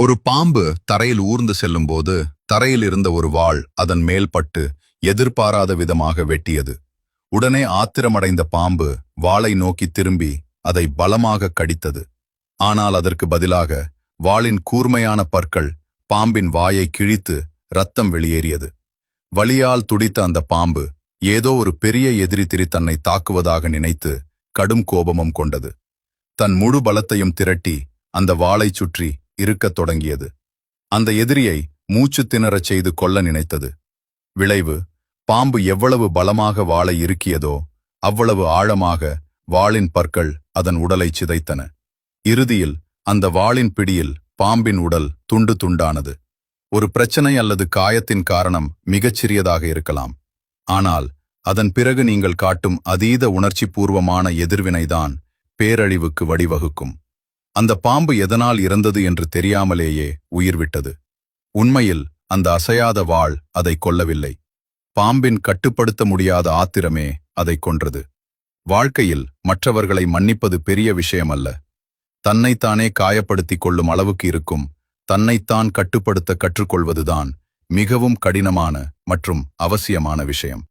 ஒரு பாம்பு தரையில் ஊர்ந்து செல்லும்போது தரையில் இருந்த ஒரு வாள் அதன் மேல் பட்டு எதிர்பாராத விதமாக வெட்டியது. உடனே ஆத்திரமடைந்த பாம்பு வாளை நோக்கி திரும்பி அதை பலமாக கடித்தது. ஆனால் அதற்கு பதிலாக வாளின் கூர்மையான பற்கள் பாம்பின் வாயை கிழித்து இரத்தம் வெளியேறியது. வலியால் துடித்த அந்த பாம்பு ஏதோ ஒரு பெரிய எதிரி தன்னை தாக்குவதாக நினைத்து கடும் கோபமும் கொண்டது. தன் முழு பலத்தையும் திரட்டி அந்த வாளைச் சுற்றி இருக்கத் தொடங்கியது. அந்த எதிரியை மூச்சு திணறச் செய்து கொல்ல நினைத்தது. விளைவு, பாம்பு எவ்வளவு பலமாக வாளை இறுக்கியதோ அவ்வளவு ஆழமாக வாளின் பற்கள் அதன் உடலை சிதைத்தன. இறுதியில் அந்த வாளின் பிடியில் பாம்பின் உடல் துண்டு துண்டானது. ஒரு பிரச்சனை அல்லது காயத்தின் காரணம் மிகச்சிறியதாக இருக்கலாம். ஆனால் அதன் பிறகு நீங்கள் காட்டும் அதீத உணர்ச்சிபூர்வமான எதிர்வினைதான் பேரழிவுக்கு வழிவகுக்கும். அந்த பாம்பு எதனால் இறந்தது என்று தெரியாமலேயே உயிர் விட்டது. உண்மையில் அந்த அசையாத வாள் அதை கொல்லவில்லை. பாம்பின் கட்டுப்படுத்த முடியாத ஆத்திரமே அதை கொன்றது. வாழ்க்கையில் மற்றவர்களை மன்னிப்பது பெரிய விஷயமல்ல. தன்னைத்தானே காயப்படுத்திக் கொள்ளும் அளவுக்கு இருக்கும் தன்னைத்தான் கட்டுப்படுத்த கற்றுக்கொள்வதுதான் மிகவும் கடினமான மற்றும் அவசியமான விஷயம்.